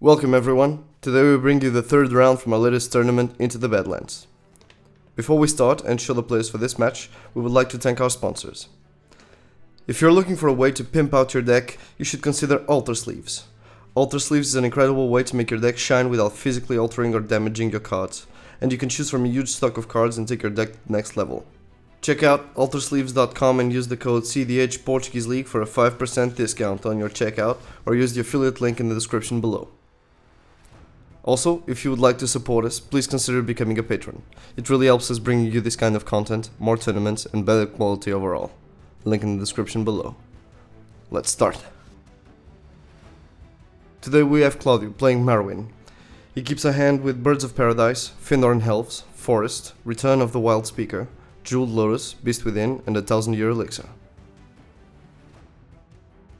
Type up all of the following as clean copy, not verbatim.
Welcome everyone, today we bring you the third round from our latest tournament, Intothebadlands. Before we start and show the players for this match, we would like to thank our sponsors. If you're looking for a way to pimp out your deck, you should consider Alter Sleeves. Alter Sleeves is an incredible way to make your deck shine without physically altering or damaging your cards, and you can choose from a huge stock of cards and take your deck to the next level. Check out altersleeves.com and use the code cEDH Portuguese League for a 5% discount on your checkout, or use the affiliate link in the description below. Also, if you would like to support us, please consider becoming a patron. It really helps us bring you this kind of content, more tournaments, and better quality overall. Link in the description below. Let's start. Today we have Claudio playing Marwyn. He keeps a hand with Birds of Paradise, Findorn Helves, Forest, Return of the Wild Speaker, Jeweled Lotus, Beast Within, and a 1000-year elixir.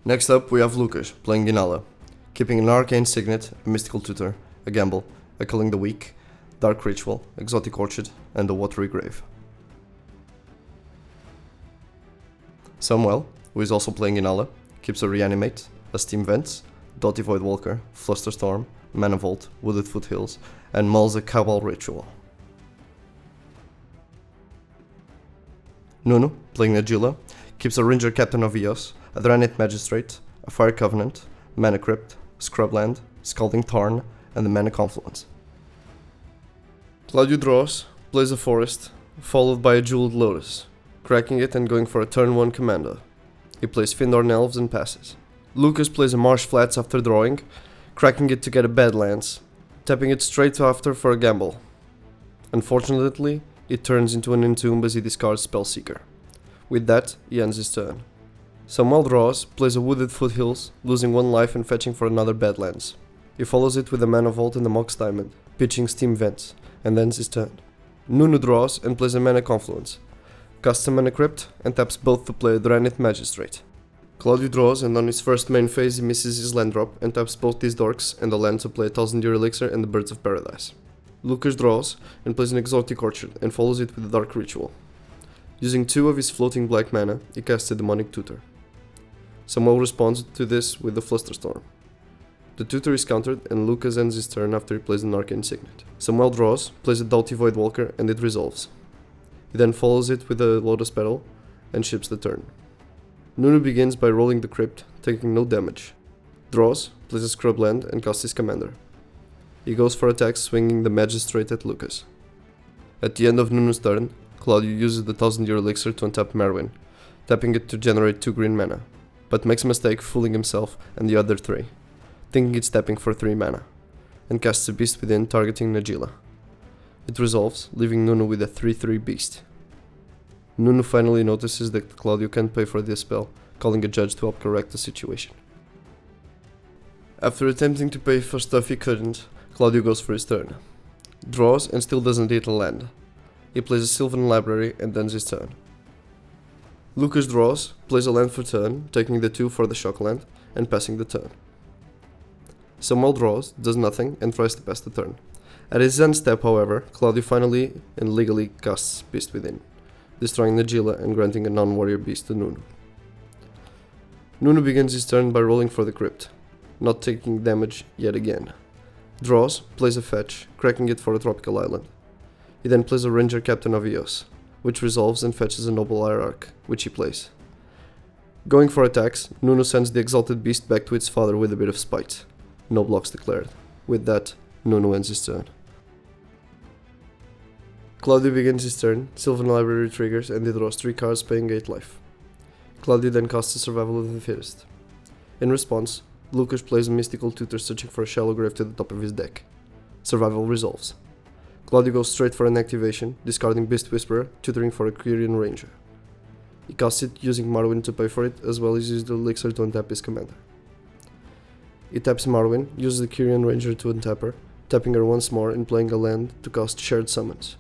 Next up we have Lucas playing Inalla, keeping an Arcane Signet, a Mystical Tutor, a Gamble, a Culling the Weak, Dark Ritual, Exotic Orchid, and a Watery Grave. Samuel, who is also playing Inalla, keeps a Reanimate, a Steam Vents, Doughty Voidwalker, Flusterstorm, Mana Vault, Wooded Foothills, and mulls a Cabal Ritual. Nuno, playing Najeela, keeps a Ranger Captain of Eos, a Dranite Magistrate, a Fire Covenant, Mana Crypt, Scrubland, Scalding Tarn, and the Mana Confluence. Claudio draws, plays a Forest, followed by a Jeweled Lotus, cracking it and going for a turn 1 commander. He plays Findorn Elves and passes. Lucas plays a Marsh Flats after drawing, cracking it to get a Badlands, tapping it straight after for a Gamble. Unfortunately, it turns into an Entomb as he discards Spellseeker. With that, he ends his turn. Samuel draws, plays a Wooded Foothills, losing 1 life and fetching for another Badlands. He follows it with a Mana Vault and a Mox Diamond, pitching Steam Vents, and ends his turn. Nuno draws and plays a Mana Confluence, casts a Mana Crypt, and taps both to play a Dranite Magistrate. Claudio draws, and on his first main phase he misses his land drop and taps both these dorks and a land to play a 1000-year elixir and the Birds of Paradise. Lucas draws and plays an Exotic Orchid and follows it with a Dark Ritual. Using 2 of his floating black mana, he casts a Demonic Tutor. Samuel responds to this with the Flusterstorm. The Tutor is countered and Lucas ends his turn after he plays an Arcane Signet. Samuel draws, plays a Doughty Voidwalker and it resolves. He then follows it with a Lotus Petal and ships the turn. Nuno begins by rolling the Crypt, taking no damage. Draws, plays a Scrubland and casts his commander. He goes for attacks, swinging the Magistrate at Lucas. At the end of Nuno's turn, Claudio uses the 1000-year elixir to untap Marwyn, tapping it to generate 2 green mana, but makes a mistake fooling himself and the other 3, thinking it's tapping for 3 mana, and casts a Beast Within targeting Najeela. It resolves, leaving Nuno with a 3/3 Beast. Nuno finally notices that Claudio can't pay for this spell, calling a judge to help correct the situation. After attempting to pay for stuff he couldn't, Claudio goes for his turn. Draws and still doesn't hit a land. He plays a Sylvan Library and ends his turn. Lucas draws, plays a land for turn, taking the 2 for the shock land, and passing the turn. Samuel draws, does nothing, and tries to pass the turn. At his end step, however, Claudio finally and legally casts Beast Within, destroying Najeela and granting a non-warrior beast to Nuno. Nuno begins his turn by rolling for the Crypt, not taking damage yet again. Draws, plays a fetch, cracking it for a tropical island. He then plays a Ranger Captain of Eos, which resolves and fetches a Noble Hierarch, which he plays. Going for attacks, Nuno sends the Exalted Beast back to its father with a bit of spite. No blocks declared. With that, Nuno ends his turn. Claudio begins his turn, Sylvan Library triggers and he draws 3 cards paying 8 life. Claudio then casts a Survival of the Fittest. In response, Lucas plays a Mystical Tutor searching for a Shallow Grave to the top of his deck. Survival resolves. Claudio goes straight for an activation, discarding Beast Whisperer, tutoring for a Kyrian Ranger. He casts it using Marwyn to pay for it, as well as use the elixir to untap his commander. He taps Marwyn, uses the Kyrian Ranger to untap her, tapping her once more and playing a land to cast Shared Summons.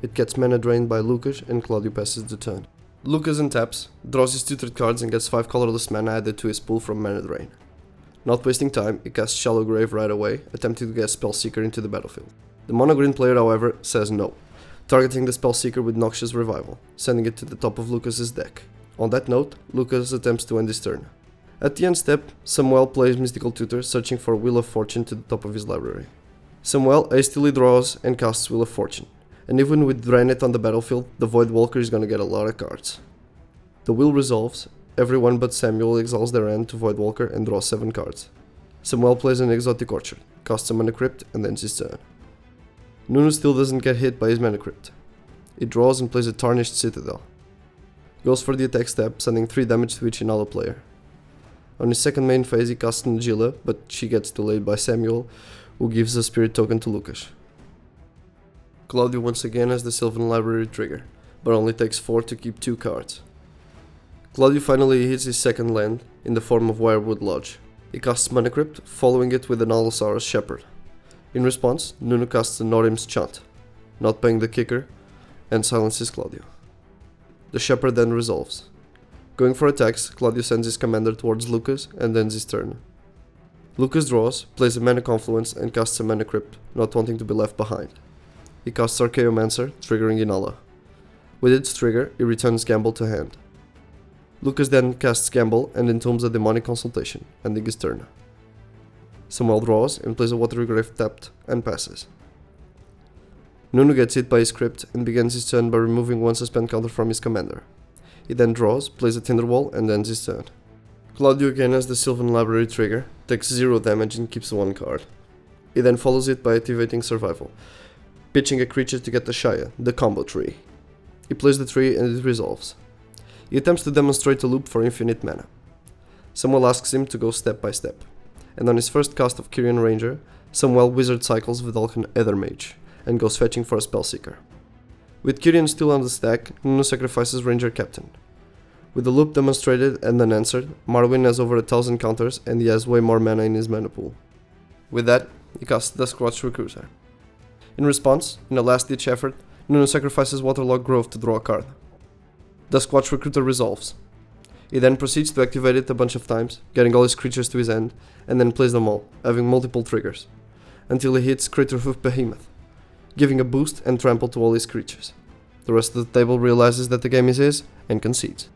It gets mana drained by Lucas and Claudio passes the turn. Lucas untaps, draws his tutored cards and gets 5 colorless mana added to his pool from mana drain. Not wasting time, he casts Shallow Grave right away, attempting to get Spellseeker into the battlefield. The mono-green player, however, says no, targeting the Spellseeker with Noxious Revival, sending it to the top of Lucas's deck. On that note, Lucas attempts to end his turn. At the end step, Samuel plays Mystical Tutor, searching for Wheel of Fortune to the top of his library. Samuel hastily draws and casts Wheel of Fortune, and even with Dranet on the battlefield, the Void Walker is gonna get a lot of cards. The wheel resolves, everyone but Samuel exiles their hand to Void Walker and draws 7 cards. Samuel plays an Exotic Orchard, casts a Mana Crypt, and ends his turn. Nuno still doesn't get hit by his Mana Crypt. He draws and plays a Tarnished Citadel. Goes for the attack step, sending 3 damage to each Inalla player. On his second main phase he casts Najeela, but she gets delayed by Samuel, who gives a Spirit Token to Lucas. Claudio once again has the Sylvan Library trigger, but only takes 4 to keep 2 cards. Claudio finally hits his second land, in the form of Wirewood Lodge. He casts Mana Crypt, following it with an Allosaurus Shepherd. In response, Nuno casts a Norim's Chant, not paying the kicker, and silences Claudio. The Shepherd then resolves. Going for attacks, Claudio sends his commander towards Lucas and ends his turn. Lucas draws, plays a Mana Confluence and casts a Mana Crypt, not wanting to be left behind. He casts Archaeomancer, triggering Inalla. With its trigger, he returns Gamble to hand. Lucas then casts Gamble and entombs a Demonic Consultation, ending his turn. Samuel draws and plays a Watery Grave tapped and passes. Nuno gets hit by his crypt and begins his turn by removing 1 suspend counter from his commander. He then draws, plays a Tinderwall and ends his turn. Claudio again has the Sylvan Library trigger, takes 0 damage and keeps 1 card. He then follows it by activating Survival, pitching a creature to get the Shaya, the combo tree. He plays the tree and it resolves. He attempts to demonstrate a loop for infinite mana. Samuel asks him to go step by step, and on his first cast of Kyrian Ranger, Samuel wizard cycles Vidalcan Ethermage, and goes fetching for a Spellseeker. With Kyrian still on the stack, Nuno sacrifices Ranger Captain. With the loop demonstrated and unanswered, Marwyn has over 1000 counters and he has way more mana in his mana pool. With that, he casts Duskwatch Recruiter. In response, in a last-ditch effort, Nuno sacrifices Waterlogged Grove to draw a card. Duskwatch Recruiter resolves. He then proceeds to activate it a bunch of times, getting all his creatures to his hand, and then plays them all, having multiple triggers, until he hits Craterhoof Behemoth, giving a boost and trample to all his creatures. The rest of the table realizes that the game is his, and concedes.